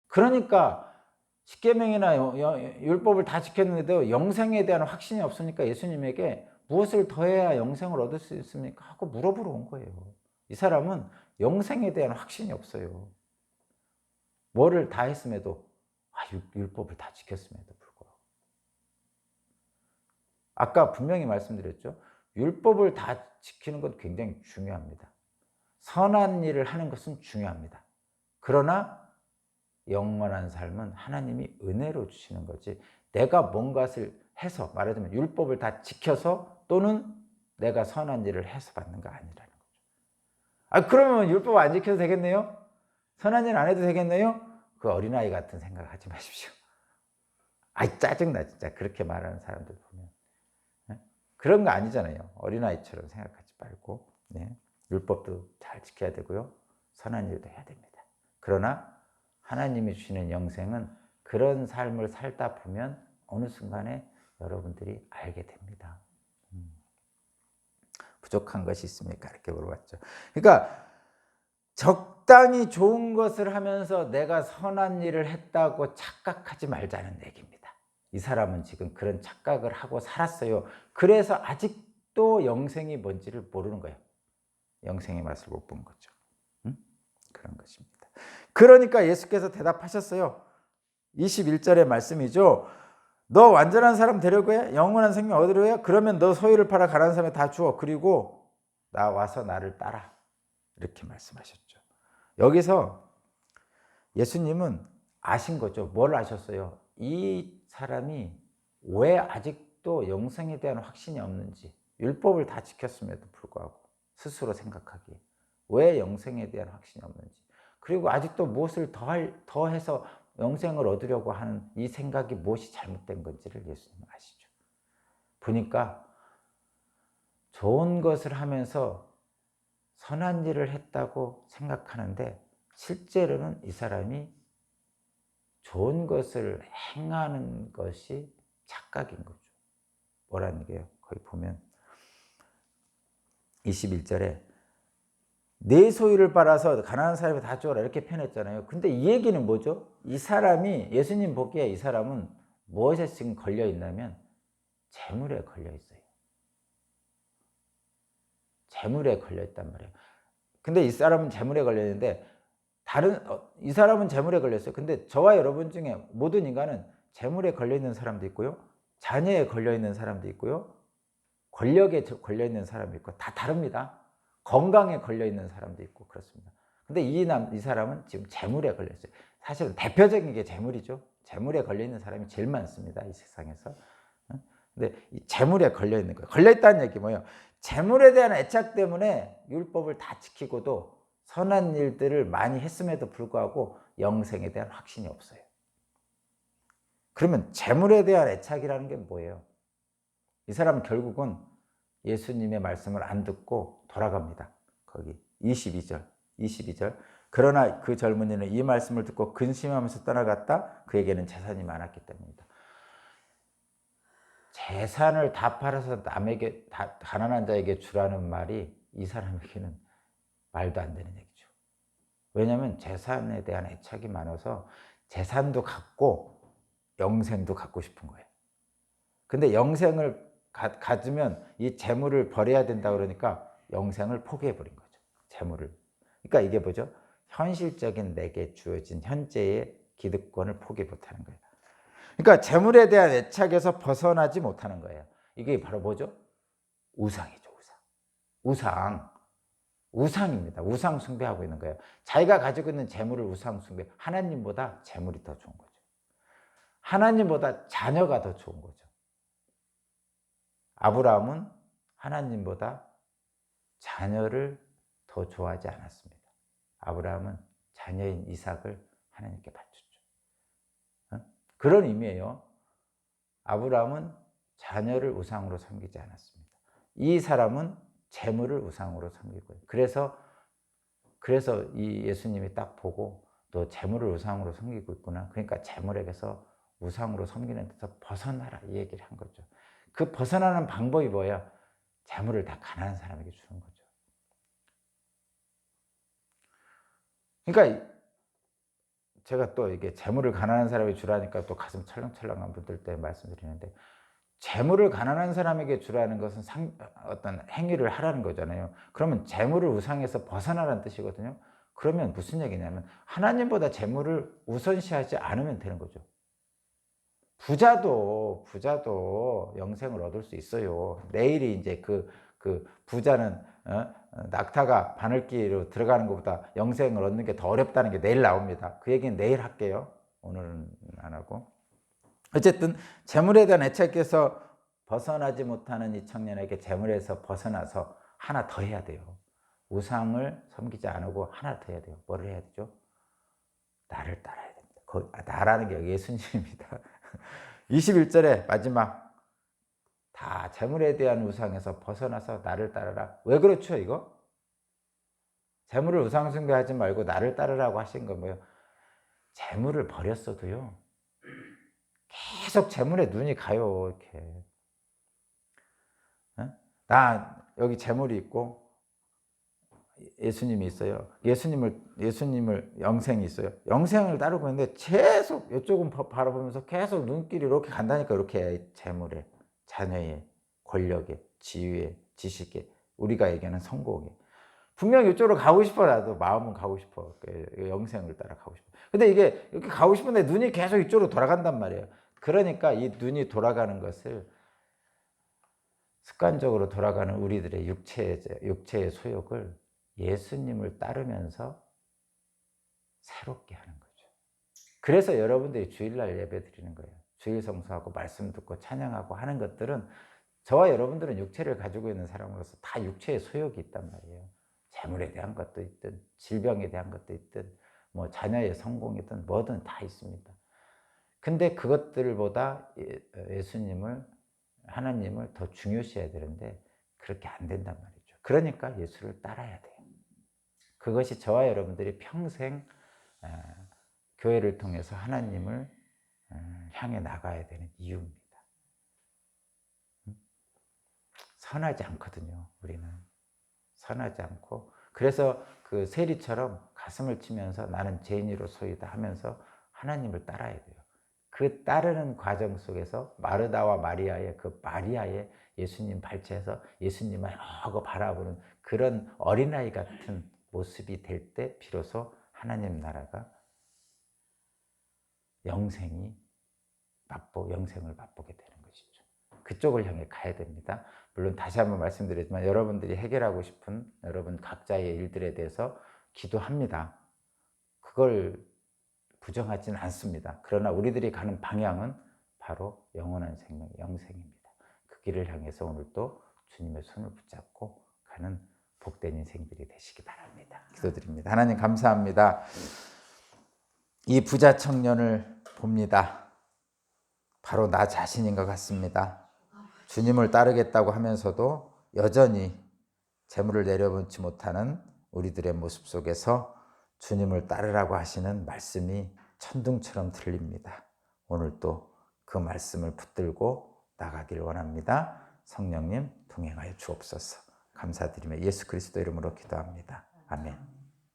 그러니까 십계명이나 율법을 다 지켰는데도 영생에 대한 확신이 없으니까 예수님에게 무엇을 더해야 영생을 얻을 수 있습니까? 하고 물어보러 온 거예요. 이 사람은 영생에 대한 확신이 없어요. 뭐를 다 했음에도, 율법을 다 지켰음에도 불구하고. 아까 분명히 말씀드렸죠. 율법을 다 지키는 건 굉장히 중요합니다. 선한 일을 하는 것은 중요합니다. 그러나 영원한 삶은 하나님이 은혜로 주시는 거지, 내가 뭔가를 해서, 말하자면 율법을 다 지켜서 또는 내가 선한 일을 해서 받는 거 아니라는 거죠. 그러면 율법 안 지켜도 되겠네요? 선한 일 안 해도 되겠네요? 그 어린아이 같은 생각 하지 마십시오. 짜증나 진짜, 그렇게 말하는 사람들 보면. 그런 거 아니잖아요. 어린아이처럼 생각하지 말고, 율법도 잘 지켜야 되고요, 선한 일도 해야 됩니다. 그러나 하나님이 주시는 영생은 그런 삶을 살다 보면 어느 순간에 여러분들이 알게 됩니다. 부족한 것이 있습니까? 이렇게 물어봤죠. 그러니까 적당히 좋은 것을 하면서 내가 선한 일을 했다고 착각하지 말자는 얘기입니다. 이 사람은 지금 그런 착각을 하고 살았어요. 그래서 아직도 영생이 뭔지를 모르는 거예요. 영생의 맛을 못 본 거죠. 그런 것입니다. 그러니까 예수께서 대답하셨어요. 21절의 말씀이죠. 너 완전한 사람 되려고 해? 영원한 생명 얻으려 해? 그러면 너 소유를 팔아 가난한 사람에 다 주어. 그리고 나 와서 나를 따라. 이렇게 말씀하셨죠. 여기서 예수님은 아신 거죠. 뭘 아셨어요? 이 사람이 왜 아직도 영생에 대한 확신이 없는지, 율법을 다 지켰음에도 불구하고 스스로 생각하기에 왜 영생에 대한 확신이 없는지, 그리고 아직도 무엇을 더해서 영생을 얻으려고 하는 이 생각이 무엇이 잘못된 건지를 예수님은 아시죠. 보니까 좋은 것을 하면서 선한 일을 했다고 생각하는데 실제로는 이 사람이 좋은 것을 행하는 것이 착각인 거죠. 뭐라는 게요? 거기 보면 21절에 내 소유를 팔아서 가난한 사람에 다 주어라 이렇게 표현했잖아요. 근데 이 얘기는 뭐죠? 이 사람이, 예수님 보기에 이 사람은 무엇에 지금 걸려 있냐면 재물에 걸려 있어요. 재물에 걸려 있단 말이에요. 근데 이 사람은 재물에 걸려 있는데 이 사람은 재물에 걸렸어요. 근데 저와 여러분 중에 모든 인간은 재물에 걸려 있는 사람도 있고요, 자녀에 걸려 있는 사람도 있고요, 권력에 걸려 있는 사람도 있고 다 다릅니다. 건강에 걸려 있는 사람도 있고 그렇습니다. 근데 이 사람은 지금 재물에 걸려 있어요. 사실은 대표적인 게 재물이죠. 재물에 걸려 있는 사람이 제일 많습니다, 이 세상에서. 근데 이 재물에 걸려 있는 거예요. 걸려 있다는 얘기 뭐예요? 재물에 대한 애착 때문에 율법을 다 지키고도 선한 일들을 많이 했음에도 불구하고 영생에 대한 확신이 없어요. 그러면 재물에 대한 애착이라는 게 뭐예요? 이 사람은 결국은 예수님의 말씀을 안 듣고 돌아갑니다. 거기 22절. 그러나 그 젊은이는 이 말씀을 듣고 근심하면서 떠나갔다. 그에게는 재산이 많았기 때문이다. 재산을 다 팔아서 남에게, 가난한 자에게 주라는 말이 이 사람에게는 말도 안 되는 얘기죠. 왜냐하면 재산에 대한 애착이 많아서 재산도 갖고 영생도 갖고 싶은 거예요. 근데 영생을 가지면 이 재물을 버려야 된다 그러니까 영생을 포기해버린 거죠. 재물을. 그러니까 이게 뭐죠? 현실적인 내게 주어진 현재의 기득권을 포기 못하는 거예요. 그러니까 재물에 대한 애착에서 벗어나지 못하는 거예요. 이게 바로 뭐죠? 우상이죠. 우상입니다. 우상 숭배하고 있는 거예요. 자기가 가지고 있는 재물을 우상 숭배. 하나님보다 재물이 더 좋은 거죠. 하나님보다 자녀가 더 좋은 거죠. 아브라함은 하나님보다 자녀를 더 좋아하지 않았습니다. 아브라함은 자녀인 이삭을 하나님께 바쳤죠. 그런 의미예요. 아브라함은 자녀를 우상으로 섬기지 않았습니다. 이 사람은 재물을 우상으로 섬기고요. 그래서 이 예수님이 딱 보고 너 재물을 우상으로 섬기고 있구나. 그러니까 재물에게서 우상으로 섬기는 데서 벗어나라, 이 얘기를 한 거죠. 그 벗어나는 방법이 뭐야? 재물을 다 가난한 사람에게 주는 거죠. 그러니까 제가 또 이게 재물을 가난한 사람이 주라니까 또 가슴 철렁철렁한 분들 때 말씀드리는데, 재물을 가난한 사람에게 주라는 것은 어떤 행위를 하라는 거잖아요. 그러면 재물을 우상에서 벗어나라는 뜻이거든요. 그러면 무슨 얘기냐면 하나님보다 재물을 우선시하지 않으면 되는 거죠. 부자도 영생을 얻을 수 있어요. 내일이 이제 그 부자는 낙타가 바늘기로 들어가는 것보다 영생을 얻는 게 더 어렵다는 게 내일 나옵니다. 그 얘기는 내일 할게요. 오늘은 안 하고. 어쨌든 재물에 대한 애착에서 벗어나지 못하는 이 청년에게 재물에서 벗어나서 하나 더 해야 돼요. 우상을 섬기지 않고 하나 더 해야 돼요. 뭐를 해야 되죠? 나를 따라야 됩니다. 나라는 게 예수님입니다. 21절에 마지막, 다 재물에 대한 우상에서 벗어나서 나를 따르라. 왜 그렇죠 이거? 재물을 우상 숭배하지 말고 나를 따르라고 하신 건 뭐예요? 재물을 버렸어도요, 계속 재물에 눈이 가요. 이렇게. 나 여기 재물이 있고 예수님이 있어요. 예수님을 영생이 있어요. 영생을 따르고 있는데 계속 이쪽은 바라보면서 계속 눈길이 이렇게 간다니까. 이렇게 재물에, 자녀에, 권력에, 지위에, 지식에, 우리가 얘기하는 성공에. 분명히 이쪽으로 가고 싶어. 나도 마음은 가고 싶어. 영생을 따라 가고 싶어. 근데 이게 이렇게 가고 싶은데 눈이 계속 이쪽으로 돌아간단 말이에요. 그러니까 이 눈이 돌아가는 것을, 습관적으로 돌아가는 우리들의 육체의 소욕을 예수님을 따르면서 새롭게 하는 거죠. 그래서 여러분들이 주일날 예배 드리는 거예요. 주일 성수하고 말씀 듣고 찬양하고 하는 것들은, 저와 여러분들은 육체를 가지고 있는 사람으로서 다 육체의 소욕이 있단 말이에요. 재물에 대한 것도 있든, 질병에 대한 것도 있든, 뭐 자녀의 성공이든 뭐든 다 있습니다. 근데 그것들보다 예수님을, 하나님을 더 중요시해야 되는데 그렇게 안 된단 말이죠. 그러니까 예수를 따라야 돼요. 그것이 저와 여러분들이 평생 교회를 통해서 하나님을 향해 나가야 되는 이유입니다. 선하지 않거든요. 우리는 선하지 않고, 그래서 그 세리처럼 가슴을 치면서 나는 죄인이로소이다 하면서 하나님을 따라야 돼요. 그 따르는 과정 속에서 마르다와 마리아의 그 마리아의 예수님 발치해서 예수님을 하고 바라보는 그런 어린아이 같은 모습이 될 때 비로소 하나님 나라가 영생을 맛보게 되는 것이죠. 그쪽을 향해 가야 됩니다. 물론 다시 한번 말씀드리지만 여러분들이 해결하고 싶은 여러분 각자의 일들에 대해서 기도합니다. 그걸 부정하지는 않습니다. 그러나 우리들이 가는 방향은 바로 영원한 생명, 영생입니다. 그 길을 향해서 오늘도 주님의 손을 붙잡고 가는 복된 인생들이 되시기 바랍니다. 기도드립니다. 하나님 감사합니다. 이 부자 청년을 봅니다. 바로 나 자신인 것 같습니다. 주님을 따르겠다고 하면서도 여전히 재물을 내려놓지 못하는 우리들의 모습 속에서 주님을 따르라고 하시는 말씀이 천둥처럼 들립니다. 오늘도 그 말씀을 붙들고 나가길 원합니다. 성령님 동행하여 주옵소서. 감사드리며 예수 그리스도 이름으로 기도합니다. 아멘.